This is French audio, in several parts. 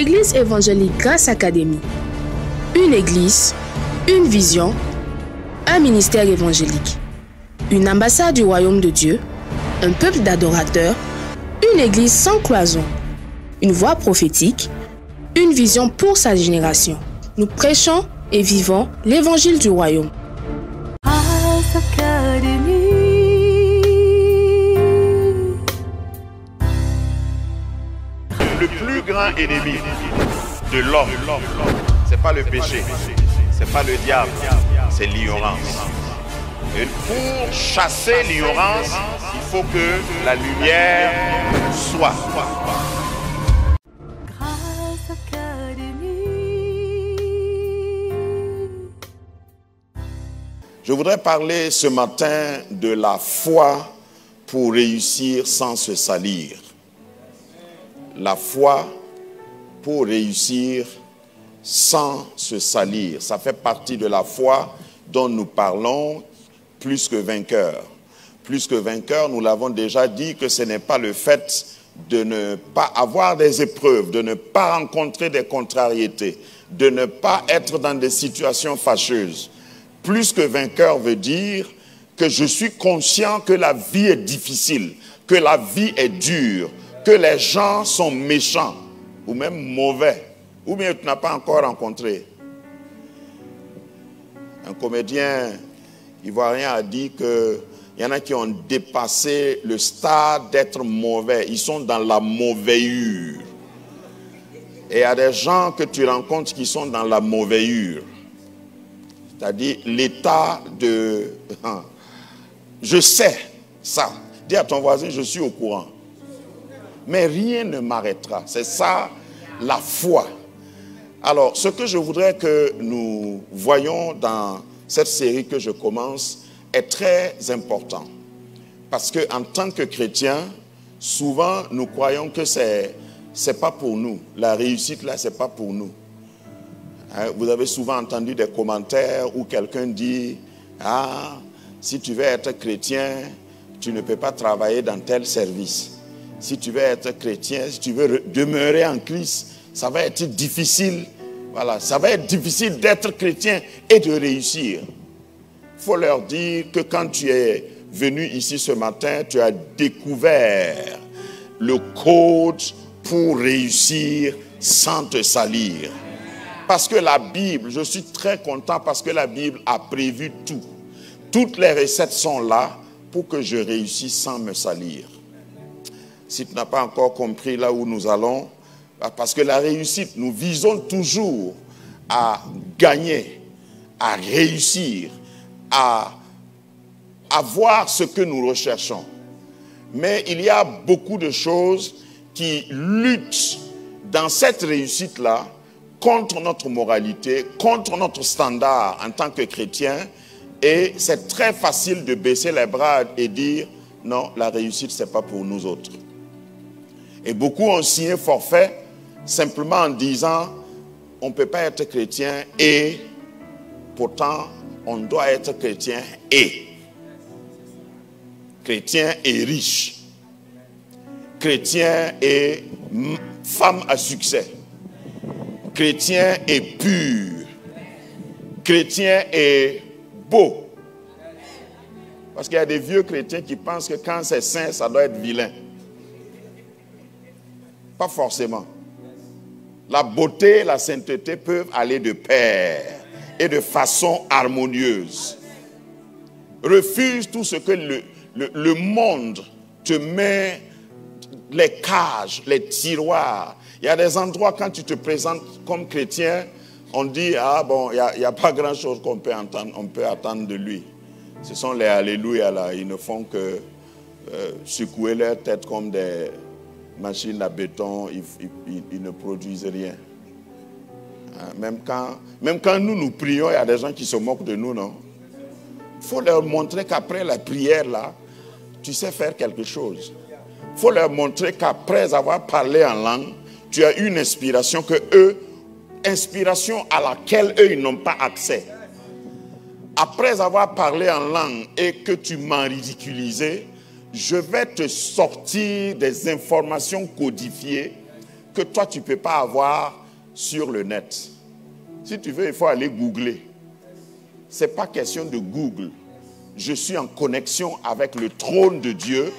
Église évangélique Grâce Académie. Une église, une vision, un ministère évangélique. Une ambassade du royaume de Dieu, un peuple d'adorateurs, une église sans cloison, une voix prophétique, une vision pour sa génération. Nous prêchons et vivons l'évangile du royaume. Grâce Académie. Le plus grand ennemi de l'homme, c'est pas le péché, c'est pas le diable, c'est l'ignorance. Et pour chasser l'ignorance, il faut que la lumière soit. Grâce Académie. Je voudrais parler ce matin de la foi pour réussir sans se salir. La foi pour réussir sans se salir. Ça fait partie de la foi dont nous parlons plus que vainqueur. Plus que vainqueur, nous l'avons déjà dit que ce n'est pas le fait de ne pas avoir des épreuves, de ne pas rencontrer des contrariétés, de ne pas être dans des situations fâcheuses. Plus que vainqueur veut dire que je suis conscient que la vie est difficile, que la vie est dure, que les gens sont méchants ou même mauvais, ou bien tu n'as pas encore rencontré. Un comédien ivoirien a dit qu'il y en a qui ont dépassé le stade d'être mauvais. Ils sont dans la mauvaisure. Et il y a des gens que tu rencontres qui sont dans la mauvaisure. C'est-à-dire l'état de... Je sais ça. Dis à ton voisin, je suis au courant. Mais rien ne m'arrêtera. C'est ça, la foi. Alors, ce que je voudrais que nous voyions dans cette série que je commence est très important. Parce qu'en tant que chrétiens, souvent, nous croyons que c'est pas pour nous. La réussite, là, c'est pas pour nous. Hein, vous avez souvent entendu des commentaires où quelqu'un dit « Ah, si tu veux être chrétien, tu ne peux pas travailler dans tel service. » Si tu veux être chrétien, si tu veux demeurer en Christ, ça va être difficile. Voilà, ça va être difficile d'être chrétien et de réussir. Il faut leur dire que quand tu es venu ici ce matin, tu as découvert le code pour réussir sans te salir. Parce que la Bible, je suis très content parce que la Bible a prévu tout. Toutes les recettes sont là pour que je réussisse sans me salir. Si tu n'as pas encore compris là où nous allons, parce que la réussite, nous visons toujours à gagner, à réussir, à avoir ce que nous recherchons. Mais il y a beaucoup de choses qui luttent dans cette réussite-là contre notre moralité, contre notre standard en tant que chrétien. Et c'est très facile de baisser les bras et dire « Non, la réussite, ce n'est pas pour nous autres ». Et beaucoup ont signé forfait simplement en disant on ne peut pas être chrétien et pourtant on doit être chrétien et riche, chrétien et femme à succès, chrétien et pur, chrétien et beau. Parce qu'il y a des vieux chrétiens qui pensent que quand c'est saint, ça doit être vilain. Pas forcément. La beauté et la sainteté peuvent aller de pair et de façon harmonieuse. Refuse tout ce que le monde te met, les cages, les tiroirs. Il y a des endroits quand tu te présentes comme chrétien, on dit, ah bon, il n'y a pas grand chose qu'on peut entendre, on peut attendre de lui. Ce sont les alléluia là, ils ne font que secouer leur tête comme des machines à béton, ils ne produisent rien. Même quand nous prions, il y a des gens qui se moquent de nous, non? Il faut leur montrer qu'après la prière, là, tu sais faire quelque chose. Il faut leur montrer qu'après avoir parlé en langue, tu as une inspiration inspiration à laquelle eux, ils n'ont pas accès. Après avoir parlé en langue et que tu m'as ridiculisé, je vais te sortir des informations codifiées que toi, tu ne peux pas avoir sur le net. Si tu veux, il faut aller googler. Ce n'est pas question de Google. Je suis en connexion avec le trône de Dieu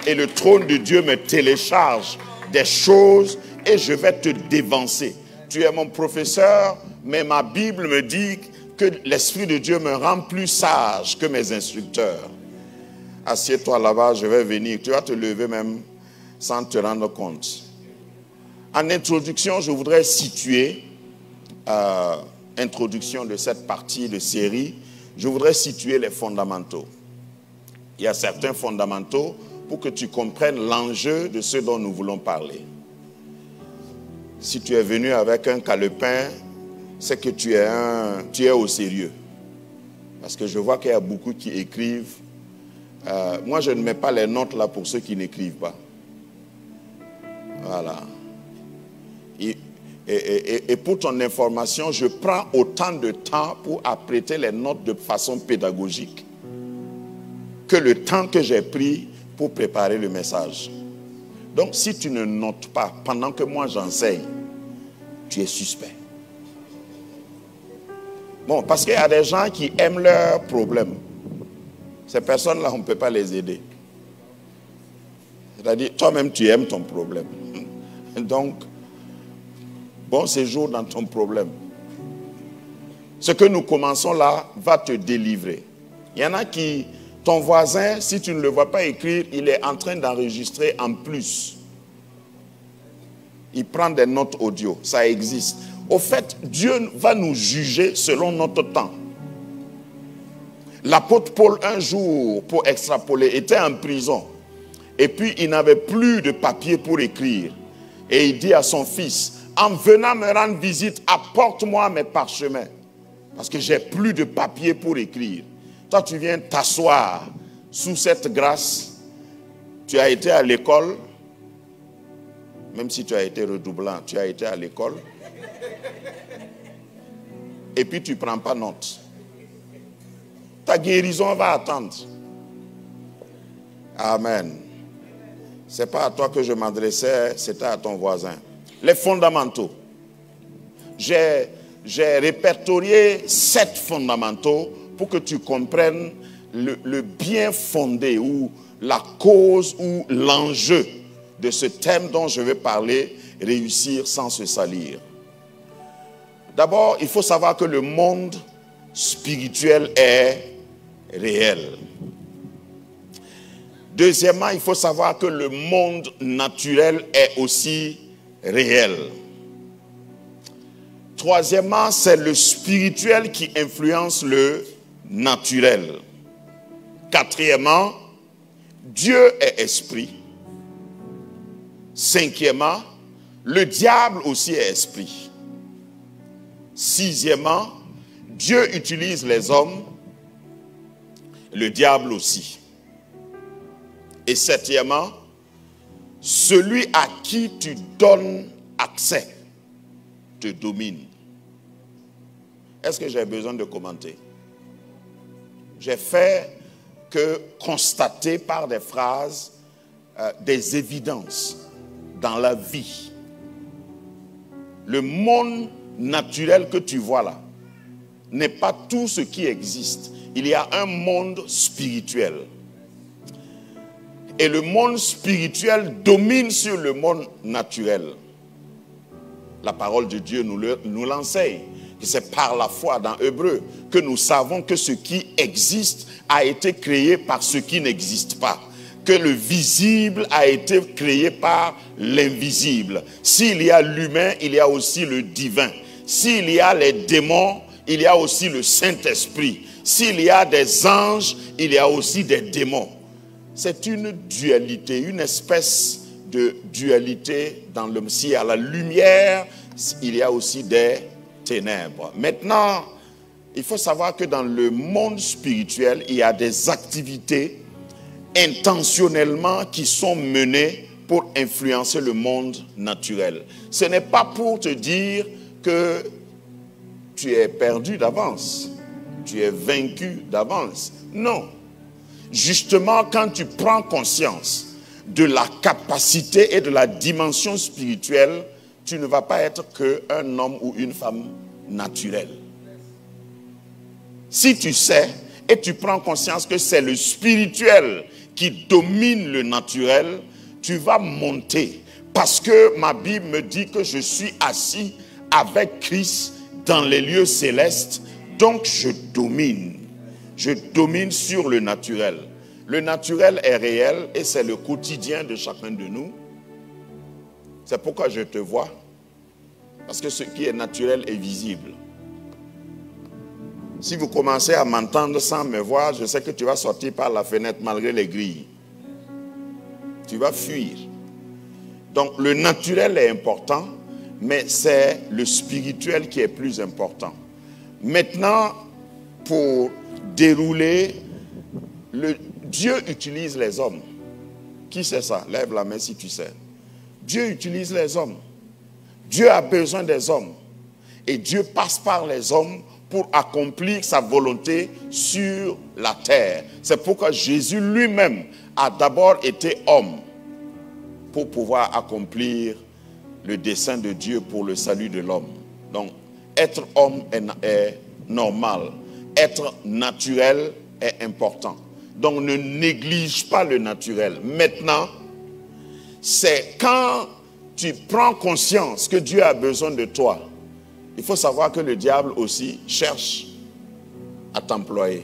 et le trône de Dieu me télécharge des choses et je vais te dévancer. Tu es mon professeur, mais ma Bible me dit que l'Esprit de Dieu me rend plus sage que mes instructeurs. Assieds-toi là-bas, je vais venir. Tu vas te lever même sans te rendre compte. En introduction, je voudrais situer, introduction de cette partie de série, je voudrais situer les fondamentaux. Il y a certains fondamentaux pour que tu comprennes l'enjeu de ce dont nous voulons parler. Si tu es venu avec un calepin, c'est que tu es au sérieux. Parce que je vois qu'il y a beaucoup qui écrivent. Moi, je ne mets pas les notes là pour ceux qui n'écrivent pas. Voilà. Et pour ton information, je prends autant de temps pour apprêter les notes de façon pédagogique que le temps que j'ai pris pour préparer le message. Donc, si tu ne notes pas pendant que moi j'enseigne, tu es suspect. Bon, parce qu'il y a des gens qui aiment leurs problèmes. Ces personnes-là, on ne peut pas les aider. C'est-à-dire, toi-même, tu aimes ton problème. Donc, bon séjour dans ton problème. Ce que nous commençons là va te délivrer. Il y en a qui, ton voisin, si tu ne le vois pas écrire, il est en train d'enregistrer en plus. Il prend des notes audio, ça existe. Au fait, Dieu va nous juger selon notre temps. L'apôtre Paul, un jour, pour extrapoler, était en prison. Et puis, il n'avait plus de papier pour écrire. Et il dit à son fils, en venant me rendre visite, apporte-moi mes parchemins. Parce que j'ai plus de papier pour écrire. Toi, tu viens t'asseoir sous cette grâce. Tu as été à l'école. Même si tu as été redoublant, tu as été à l'école. Et puis tu ne prends pas note. Ta guérison va attendre. Amen. Ce n'est pas à toi que je m'adressais, c'était à ton voisin. Les fondamentaux. J'ai répertorié 7 fondamentaux pour que tu comprennes le bien fondé ou la cause ou l'enjeu de ce thème dont je vais parler, réussir sans se salir. D'abord, il faut savoir que le monde spirituel est réel. Deuxièmement, il faut savoir que le monde naturel est aussi réel. Troisièmement, c'est le spirituel qui influence le naturel. Quatrièmement, Dieu est esprit. Cinquièmement, le diable aussi est esprit. Sixièmement, Dieu utilise les hommes, le diable aussi. Et septièmement, celui à qui tu donnes accès te domine. Est-ce que j'ai besoin de commenter? J'ai fait que constater par des phrases des évidences dans la vie. Le monde naturel que tu vois là n'est pas tout ce qui existe. Il y a un monde spirituel. Et le monde spirituel domine sur le monde naturel. La parole de Dieu nous l'enseigne. C'est par la foi dans Hébreu que nous savons que ce qui existe a été créé par ce qui n'existe pas. Que le visible a été créé par l'invisible. S'il y a l'humain, il y a aussi le divin. S'il y a les démons, il y a aussi le Saint-Esprit. S'il y a des anges, il y a aussi des démons. C'est une dualité, une espèce de dualité dans le... S'il y a la lumière, il y a aussi des ténèbres. Maintenant, il faut savoir que dans le monde spirituel, il y a des activités intentionnellement qui sont menées pour influencer le monde naturel. Ce n'est pas pour te dire que tu es perdu d'avance, tu es vaincu d'avance. Non. Justement, quand tu prends conscience de la capacité et de la dimension spirituelle tu ne vas pas être qu'un homme ou une femme naturelle. Si tu sais et tu prends conscience que c'est le spirituel qui domine le naturel, tu vas monter. Parce que ma Bible me dit que je suis assis avec Christ dans les lieux célestes. Donc je domine. Je domine sur le naturel. Le naturel est réel et c'est le quotidien de chacun de nous. C'est pourquoi je te vois. Parce que ce qui est naturel est visible. Si vous commencez à m'entendre sans me voir, je sais que tu vas sortir par la fenêtre malgré les grilles. Tu vas fuir. Donc le naturel est important, mais c'est le spirituel qui est plus important. Maintenant, pour dérouler, Dieu utilise les hommes. Qui sait ça? Lève la main si tu sais. Dieu utilise les hommes. Dieu a besoin des hommes. Et Dieu passe par les hommes pour accomplir sa volonté sur la terre. C'est pourquoi Jésus lui-même a d'abord été homme pour pouvoir accomplir le dessein de Dieu pour le salut de l'homme. Donc, être homme est normal. Être naturel est important. Donc, ne néglige pas le naturel. Maintenant, c'est quand tu prends conscience que Dieu a besoin de toi. Il faut savoir que le diable aussi cherche à t'employer.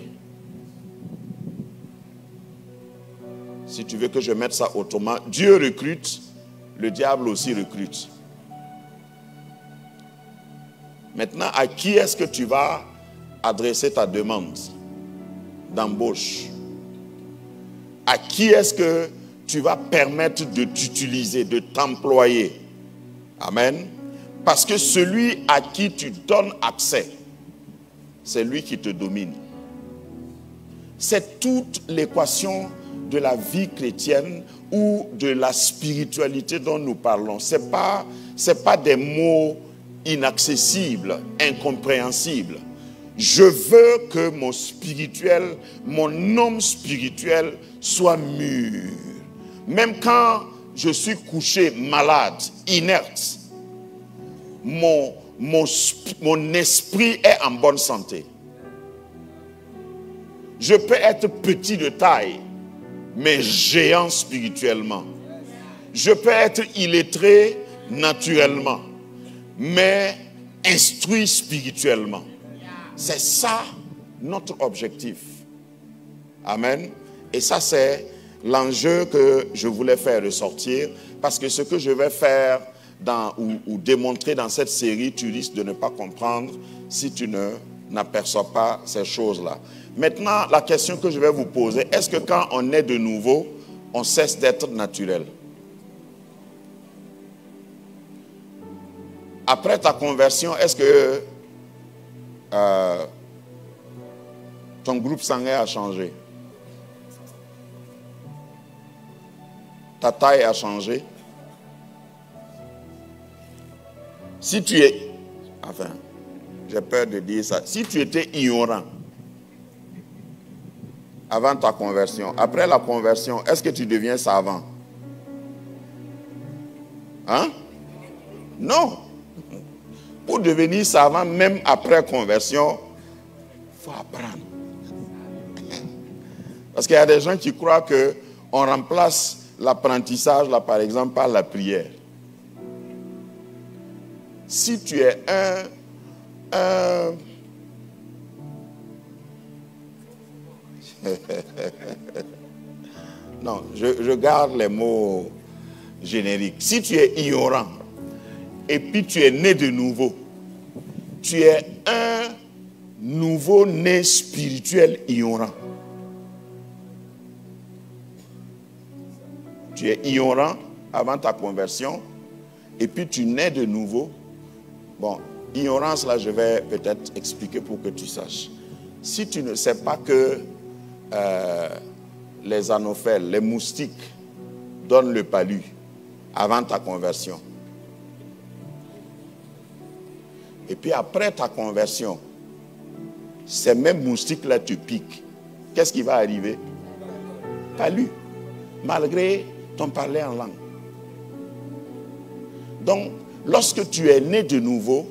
Si tu veux que je mette ça autrement, Dieu recrute, le diable aussi recrute. Maintenant, à qui est-ce que tu vas adresser ta demande d'embauche? À qui est-ce que tu vas permettre de t'utiliser, de t'employer? Amen. Parce que celui à qui tu donnes accès, c'est lui qui te domine. C'est toute l'équation de la vie chrétienne ou de la spiritualité dont nous parlons. Ce n'est pas des mots inaccessibles, incompréhensibles. Je veux que mon spirituel, mon homme spirituel soit mûr. Même quand je suis couché, malade, inerte, mon esprit est en bonne santé. Je peux être petit de taille, mais géant spirituellement. Je peux être illettré naturellement, mais instruit spirituellement. C'est ça notre objectif. Amen. Et ça, c'est l'enjeu que je voulais faire ressortir, parce que ce que je vais faire ou démontrer dans cette série, tu risques de ne pas comprendre si tu n'aperçois pas ces choses-là. Maintenant, la question que je vais vous poser, est-ce que quand on est de nouveau, on cesse d'être naturel? Après ta conversion, est-ce que ton groupe sanguin a changé? Ta taille a changé? Si tu es... Enfin, j'ai peur de dire ça. Si tu étais ignorant avant ta conversion, après la conversion, est-ce que tu deviens savant? Hein? Non. Pour devenir savant, même après conversion, il faut apprendre. Parce qu'il y a des gens qui croient qu'on remplace l'apprentissage, là, par exemple, par la prière. Si tu es non, je garde les mots génériques. Si tu es ignorant et puis tu es né de nouveau, tu es un nouveau-né spirituel ignorant. Tu es ignorant avant ta conversion et puis tu nais de nouveau. Bon, ignorance là, je vais peut-être expliquer pour que tu saches. Si tu ne sais pas que les anophèles, les moustiques donnent le palu avant ta conversion, et puis après ta conversion, ces mêmes moustiques-là te piquent, qu'est-ce qui va arriver? Palu, malgré ton parler en langue. Donc, lorsque tu es né de nouveau,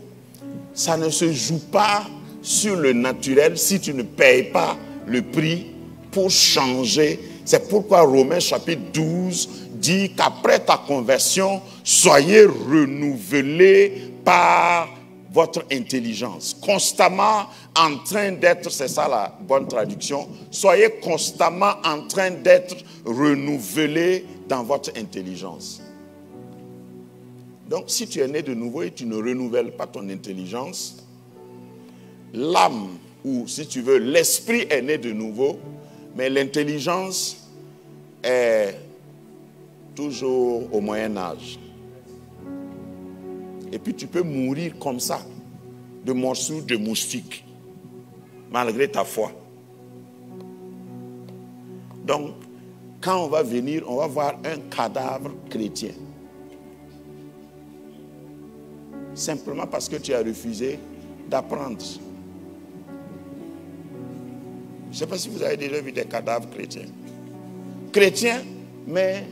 ça ne se joue pas sur le naturel si tu ne payes pas le prix pour changer. C'est pourquoi Romains chapitre 12 dit qu'après ta conversion, soyez renouvelés par votre intelligence. Constamment en train d'être, c'est ça la bonne traduction, soyez constamment en train d'être renouvelés dans votre intelligence. Donc si tu es né de nouveau et tu ne renouvelles pas ton intelligence, l'âme, ou si tu veux, l'esprit est né de nouveau, mais l'intelligence est toujours au Moyen-Âge. Et puis tu peux mourir comme ça, de morceaux de moustiques, malgré ta foi. Donc, quand on va venir, on va voir un cadavre chrétien. Simplement parce que tu as refusé d'apprendre. Je ne sais pas si vous avez déjà vu des cadavres chrétiens. Chrétiens, mais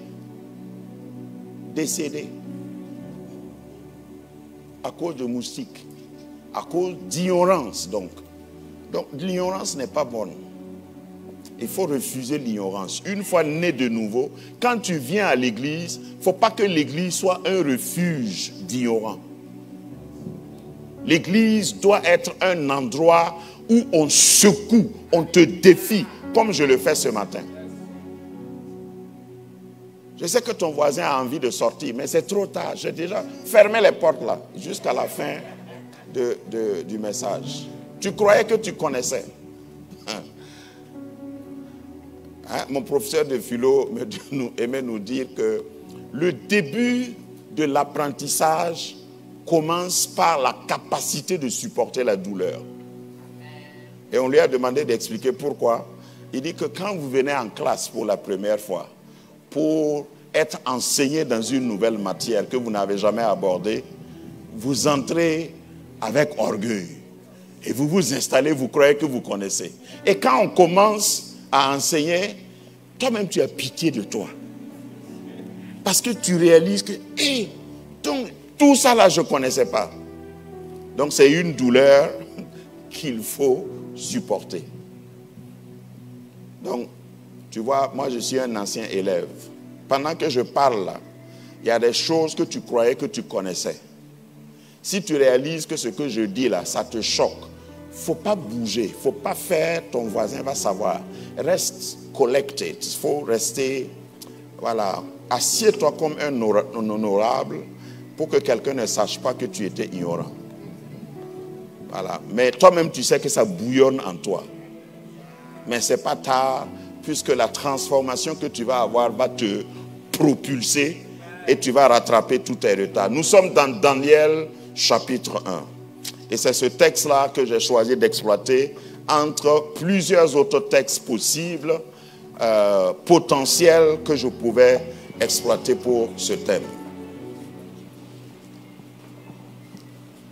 décédés. À cause de moustiques. À cause d'ignorance, donc. Donc, l'ignorance n'est pas bonne. Il faut refuser l'ignorance. Une fois né de nouveau, quand tu viens à l'église, il ne faut pas que l'église soit un refuge d'ignorants. L'église doit être un endroit où on secoue, on te défie, comme je le fais ce matin. Je sais que ton voisin a envie de sortir, mais c'est trop tard. J'ai déjà fermé les portes là, jusqu'à la fin du message. Tu croyais que tu connaissais. Mon professeur de philo aimait nous dire que le début de l'apprentissage commence par la capacité de supporter la douleur. Et on lui a demandé d'expliquer pourquoi. Il dit que quand vous venez en classe pour la première fois, pour être enseigné dans une nouvelle matière que vous n'avez jamais abordée, vous entrez avec orgueil. Et vous vous installez, vous croyez que vous connaissez. Et quand on commence à enseigner, toi-même tu as pitié de toi. Parce que tu réalises que, donc, tout ça là, je ne connaissais pas. Donc c'est une douleur qu'il faut supporter. Donc, tu vois, moi je suis un ancien élève. Pendant que je parle là, il y a des choses que tu croyais que tu connaissais. Si tu réalises que ce que je dis là, ça te choque, il ne faut pas bouger, il ne faut pas faire, ton voisin va savoir. Reste collected, il faut rester, voilà, assieds-toi comme un honorable pour que quelqu'un ne sache pas que tu étais ignorant. Voilà, mais toi-même tu sais que ça bouillonne en toi. Mais ce n'est pas tard, puisque la transformation que tu vas avoir va te propulser et tu vas rattraper tous tes retards. Nous sommes dans Daniel chapitre 1. Et c'est ce texte-là que j'ai choisi d'exploiter entre plusieurs autres textes possibles, potentiels que je pouvais exploiter pour ce thème.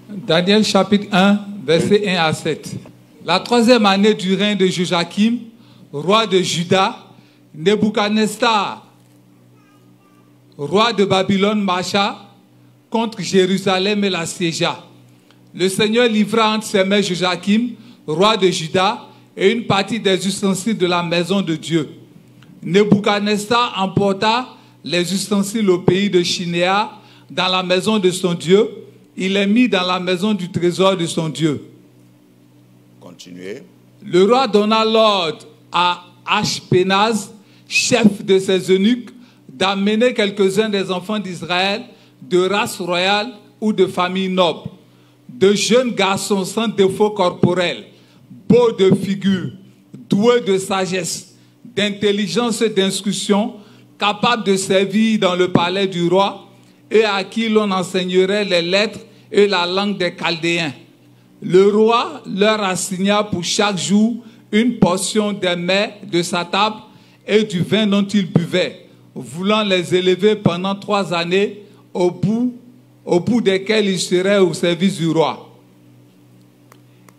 Daniel chapitre 1, versets 1 à 7. La troisième année du règne de Joachim, roi de Juda, Nebuchadnezzar, roi de Babylone, marcha contre Jérusalem et l'assiégea. Le Seigneur livra entre ses mains Joachim, roi de Juda, et une partie des ustensiles de la maison de Dieu. Nebuchadnezzar emporta les ustensiles au pays de Shinéa, dans la maison de son Dieu. Il les mit dans la maison du trésor de son Dieu. Continuez. Le roi donna l'ordre à Ashpenaz, chef de ses eunuques, d'amener quelques-uns des enfants d'Israël de race royale ou de famille noble, de jeunes garçons sans défaut corporel, beaux de figure, doués de sagesse, d'intelligence et d'instruction, capables de servir dans le palais du roi et à qui l'on enseignerait les lettres et la langue des Chaldéens. Le roi leur assigna pour chaque jour une portion des mets de sa table et du vin dont ils buvaient, voulant les élever pendant 3 années, au bout desquelles ils seraient au service du roi.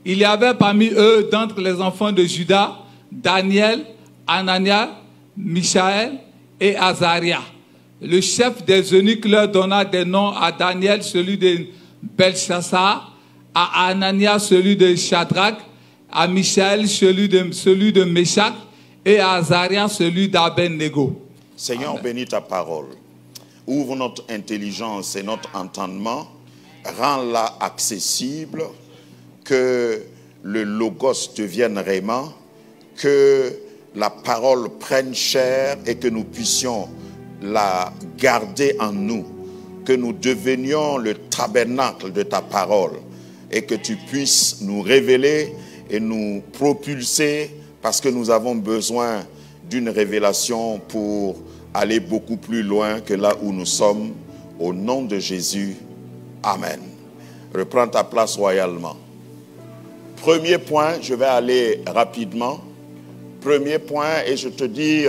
Il y avait parmi eux, d'entre les enfants de Juda, Daniel, Anania, Michaël et Azaria. le chef des eunuques leur donna des noms: à Daniel, celui de Belchassar, à Anania, celui de Shadrach, à Michaël, celui de Meshach, et à Azaria, celui d'Abednego. Seigneur, Amen. bénis ta parole. Ouvre notre intelligence et notre entendement. Rends-la accessible. Que le logos devienne réellement. Que la parole prenne chair et que nous puissions la garder en nous. Que nous devenions le tabernacle de ta parole. Et que tu puisses nous révéler et nous propulser, parce que nous avons besoin d'une révélation pour aller beaucoup plus loin que là où nous sommes. Au nom de Jésus, Amen. Reprends ta place royalement. Premier point, je vais aller rapidement. Premier point, et je te dis,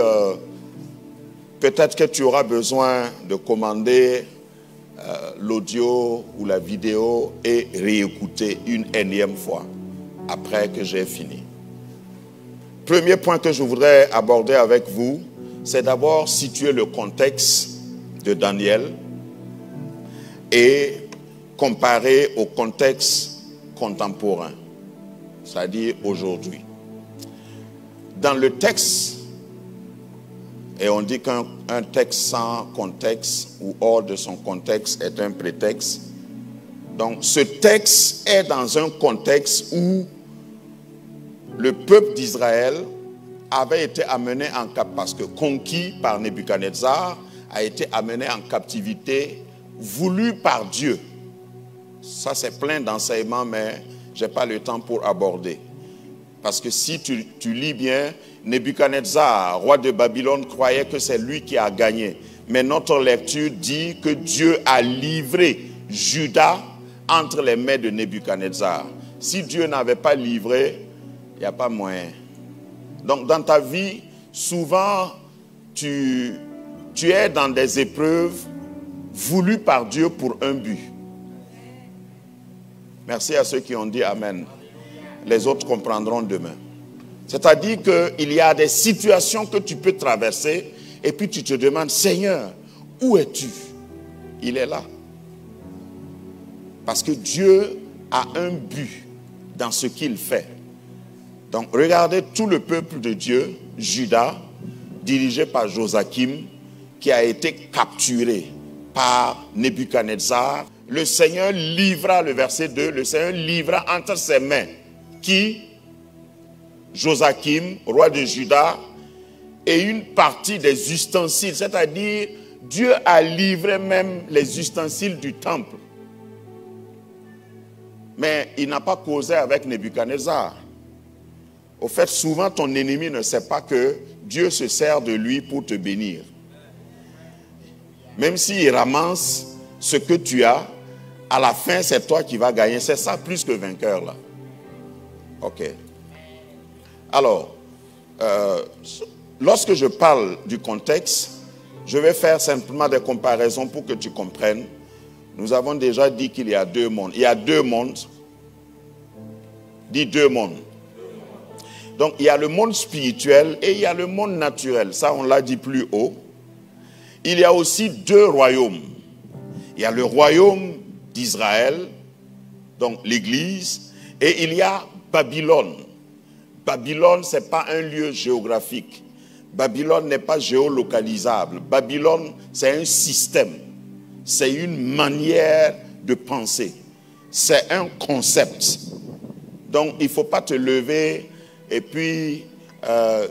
peut-être que tu auras besoin de commander l'audio ou la vidéo et réécouter une énième fois après que j'ai fini. Premier point que je voudrais aborder avec vous, c'est d'abord situer le contexte de Daniel et comparer au contexte contemporain, c'est-à-dire aujourd'hui. Dans le texte, et on dit qu'un texte sans contexte ou hors de son contexte est un prétexte. Donc ce texte est dans un contexte où le peuple d'Israël avait été amené en captivité, parce que conquis par Nebuchadnezzar, a été amené en captivité voulue par Dieu. Ça c'est plein d'enseignements, mais je n'ai pas le temps pour aborder. Parce que si tu lis bien, Nebuchadnezzar, roi de Babylone, croyait que c'est lui qui a gagné. Mais notre lecture dit que Dieu a livré Juda entre les mains de Nebuchadnezzar. Si Dieu n'avait pas livré, il n'y a pas moyen. Donc dans ta vie, souvent, tu es dans des épreuves voulues par Dieu pour un but. Merci à ceux qui ont dit Amen. Les autres comprendront demain. C'est-à-dire qu'il y a des situations que tu peux traverser et puis tu te demandes, Seigneur, où es-tu? Il est là. Parce que Dieu a un but dans ce qu'il fait. Donc regardez tout le peuple de Dieu, Juda, dirigé par Joachim, qui a été capturé par Nebuchadnezzar. Le Seigneur livra, le verset 2, le Seigneur livra entre ses mains qui? Joachim, roi de Juda, et une partie des ustensiles, c'est-à-dire Dieu a livré même les ustensiles du temple. Mais il n'a pas causé avec Nebuchadnezzar. Au fait, souvent ton ennemi ne sait pas que Dieu se sert de lui pour te bénir. Même s'il ramasse ce que tu as, à la fin c'est toi qui vas gagner. C'est ça plus que vainqueur là. Ok. Alors, lorsque je parle du contexte, je vais faire simplement des comparaisons pour que tu comprennes. Nous avons déjà dit qu'il y a deux mondes. Il y a deux mondes. Dis deux mondes. Donc, il y a le monde spirituel et il y a le monde naturel. Ça, on l'a dit plus haut. Il y a aussi deux royaumes. Il y a le royaume d'Israël, donc l'Église, et il y a Babylone. Babylone, ce n'est pas un lieu géographique. Babylone n'est pas géolocalisable. Babylone, c'est un système. C'est une manière de penser. C'est un concept. Donc, il ne faut pas te lever et puis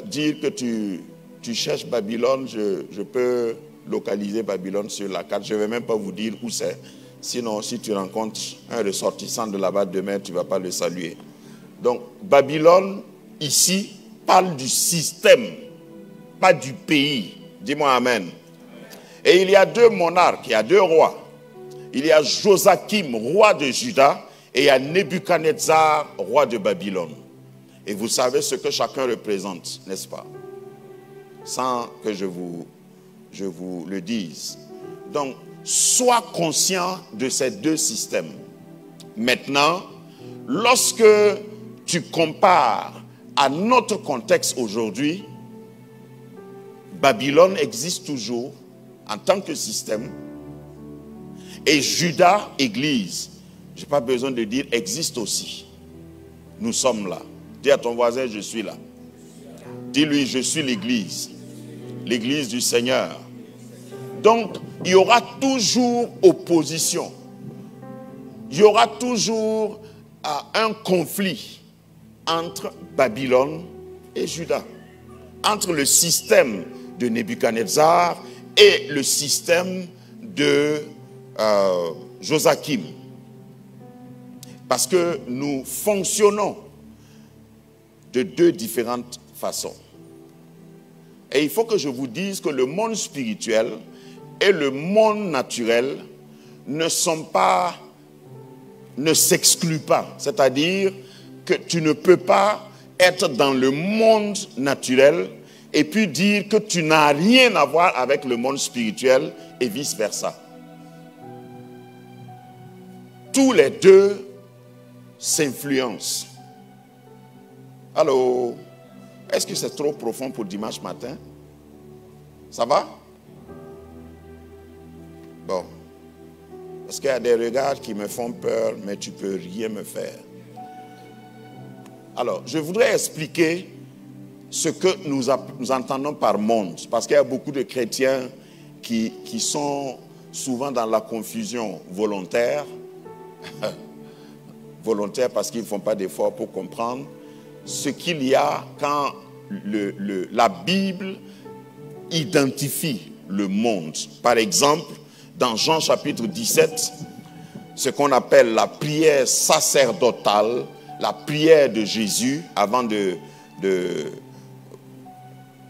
dire que tu cherches Babylone. Je peux localiser Babylone sur la carte. Je ne vais même pas vous dire où c'est. Sinon, si tu rencontres un ressortissant de là-bas demain, tu ne vas pas le saluer. Donc, Babylone, ici, parle du système, pas du pays. Dis-moi Amen. Et il y a deux monarques, il y a deux rois. Il y a Joachim, roi de Juda, et il y a Nebuchadnezzar, roi de Babylone. Et vous savez ce que chacun représente, n'est-ce pas? Sans que je vous le dise. Donc, sois conscient de ces deux systèmes. Maintenant, lorsque tu compares à notre contexte aujourd'hui, Babylone existe toujours en tant que système. Et Judas, Église, je n'ai pas besoin de dire, existe aussi. Nous sommes là. Dis à ton voisin, je suis là. Dis-lui, je suis l'Église. L'Église du Seigneur. Donc, il y aura toujours opposition. Il y aura toujours un conflit entre Babylone et Juda. Entre le système de Nebuchadnezzar et le système de Joachim. Parce que nous fonctionnons de deux différentes façons. Et il faut que je vous dise que le monde spirituel et le monde naturel ne s'excluent pas. C'est-à-dire que tu ne peux pas être dans le monde naturel et puis dire que tu n'as rien à voir avec le monde spirituel et vice-versa. Tous les deux s'influencent. Allô? Est-ce que c'est trop profond pour dimanche matin? Ça va? Bon. Parce qu'il y a des regards qui me font peur, mais tu ne peux rien me faire. Alors, je voudrais expliquer ce que nous entendons par monde. Parce qu'il y a beaucoup de chrétiens qui sont souvent dans la confusion volontaire. Volontaire parce qu'ils ne font pas d'efforts pour comprendre ce qu'il y a quand la Bible identifie le monde. Par exemple, dans Jean chapitre 17, ce qu'on appelle la prière sacerdotale, la prière de Jésus avant de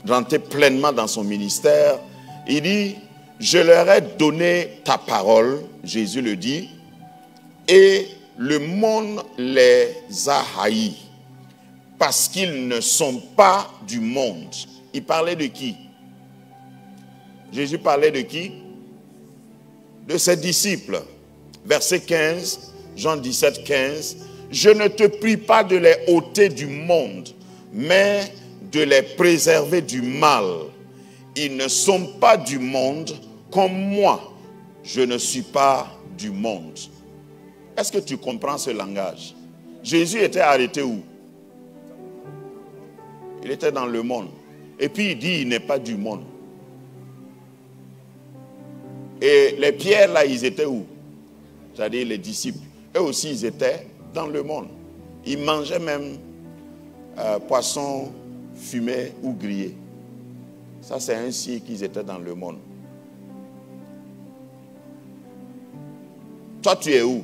rentrer pleinement dans son ministère, il dit, je leur ai donné ta parole, Jésus le dit, et le monde les a haïs parce qu'ils ne sont pas du monde. Il parlait de qui? Jésus parlait de qui? De ses disciples. Verset 15, Jean 17, 15. Je ne te prie pas de les ôter du monde, mais de les préserver du mal. Ils ne sont pas du monde comme moi. Je ne suis pas du monde. Est-ce que tu comprends ce langage? Jésus était arrêté où? Il était dans le monde. Et puis il dit, il n'est pas du monde. Et les pierres là, ils étaient où? C'est-à-dire les disciples. Eux aussi, ils étaient dans le monde. Ils mangeaient même poisson fumé ou grillé. Ça, c'est ainsi qu'ils étaient dans le monde. Toi, tu es où?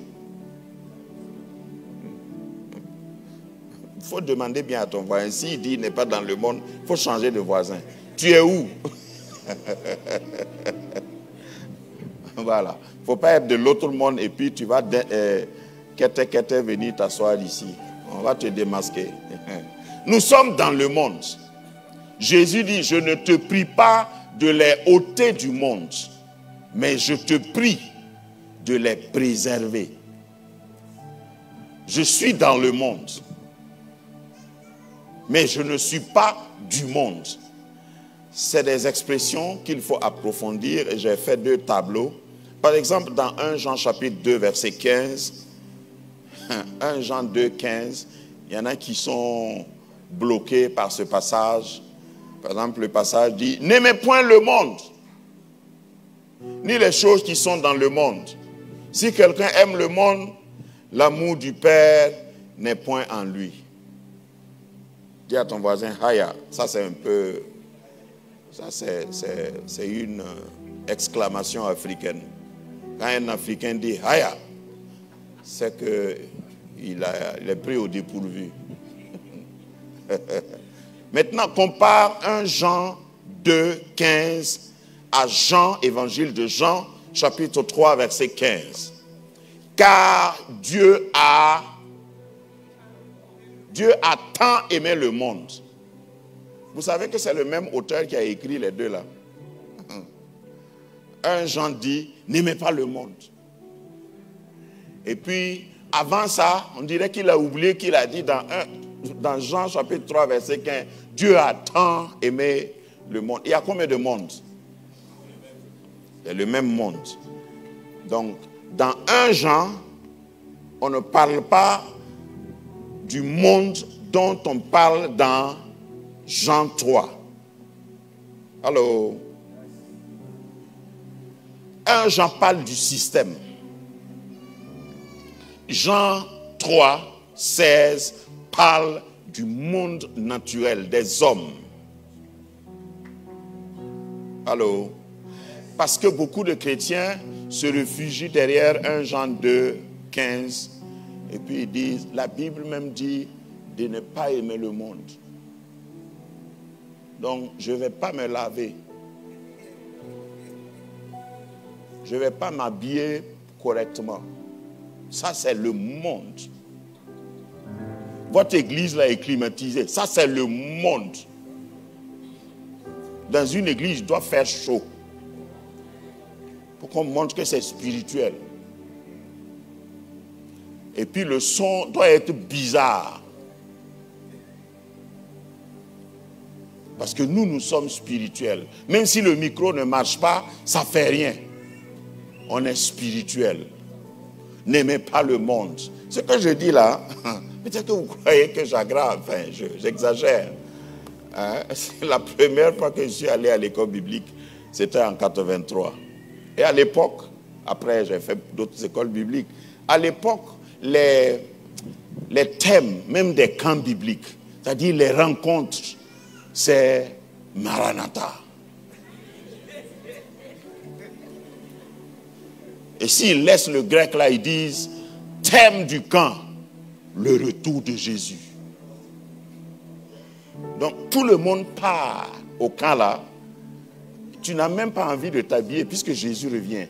Il faut demander bien à ton voisin. S'il dit qu'il n'est pas dans le monde, il faut changer de voisin. Tu es où? Voilà. Il ne faut pas être de l'autre monde et puis tu vas venir t'asseoir ici. On va te démasquer. Nous sommes dans le monde. Jésus dit, je ne te prie pas de les ôter du monde, mais je te prie de les préserver. Je suis dans le monde, mais je ne suis pas du monde. C'est des expressions qu'il faut approfondir et j'ai fait 2 tableaux. Par exemple, dans 1 Jean chapitre 2, verset 15, 1 Jean 2, 15, il y en a qui sont bloqués par ce passage. Par exemple, le passage dit, n'aimez point le monde, ni les choses qui sont dans le monde. Si quelqu'un aime le monde, l'amour du Père n'est point en lui. Dis à ton voisin, Haya. Ça, c'est un peu... Ça, c'est une exclamation africaine. Quand un Africain dit Haya, c'est qu'il est pris au dépourvu. Maintenant, compare 1 Jean 2, 15 à Jean, évangile de Jean, chapitre 3, verset 15. Car Dieu a tant aimé le monde. Vous savez que c'est le même auteur qui a écrit les deux là. 1 Jean dit, n'aimez pas le monde. Et puis, avant ça, on dirait qu'il a oublié qu'il a dit dans Jean chapitre 3, verset 15, Dieu a tant aimé le monde. Il y a combien de mondes? C'est le même monde. Donc, dans 1 Jean, on ne parle pas du monde dont on parle dans Jean 3. Allô? 1 Jean parle du système. Jean 3, 16 parle du monde naturel, des hommes. Allô? Parce que beaucoup de chrétiens se réfugient derrière 1 Jean 2, 15. Et puis ils disent, la Bible même dit de ne pas aimer le monde. Donc je ne vais pas me laver. Je ne vais pas m'habiller correctement. Ça c'est le monde. Votre église là est climatisée. Ça c'est le monde. Dans une église, il doit faire chaud. Pour qu'on montre que c'est spirituel. Et puis le son doit être bizarre. Parce que nous sommes spirituels. Même si le micro ne marche pas, ça ne fait rien. On est spirituel. N'aimez pas le monde. Ce que je dis là, peut-être que vous croyez que j'aggrave, enfin, j'exagère. Hein? C'est la première fois que je suis allé à l'école biblique, c'était en 83. Et à l'époque, après j'ai fait d'autres écoles bibliques, à l'époque, les thèmes, même des camps bibliques, c'est-à-dire les rencontres, c'est Maranatha. Et s'ils laissent le grec là, ils disent thème du camp, le retour de Jésus. Donc tout le monde part au camp là. Tu n'as même pas envie de t'habiller puisque Jésus revient.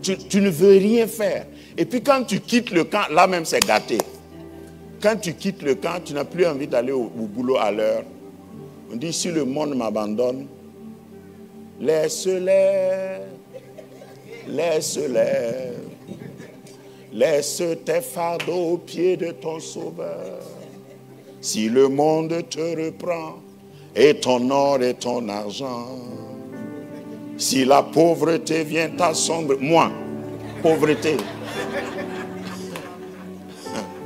Tu ne veux rien faire. Et puis quand tu quittes le camp, là même c'est gâté. Quand tu quittes le camp, tu n'as plus envie d'aller au boulot à l'heure. On dit si le monde m'abandonne, laisse-les, laisse-les, laisse tes fardeaux aux pieds de ton sauveur. Si le monde te reprend, et ton or et ton argent, si la pauvreté vient t'assombrer, moi, pauvreté,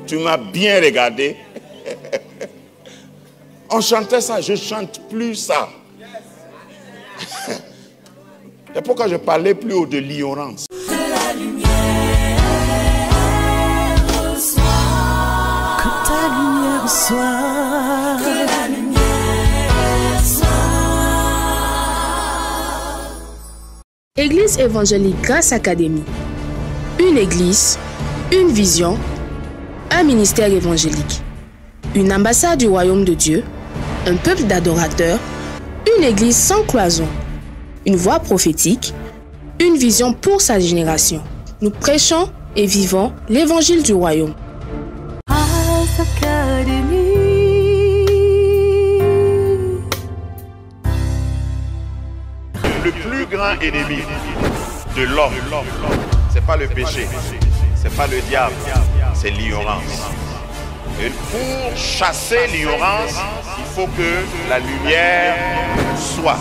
tu m'as bien regardé. On chantait ça, je ne chante plus ça. C'est pourquoi je parlais plus haut de l'ignorance. Que la lumière soit. Que ta lumière soit. Que la lumière soit. Église évangélique Grâce Académie. Une église, une vision, un ministère évangélique. Une ambassade du royaume de Dieu, un peuple d'adorateurs, une église sans cloison, une voix prophétique, une vision pour sa génération. Nous prêchons et vivons l'évangile du royaume. Grâce Académie. Le plus grand ennemi de l'homme, c'est pas le péché, c'est pas le diable, c'est l'ignorance. Et pour chasser l'ignorance, il faut que la lumière soit.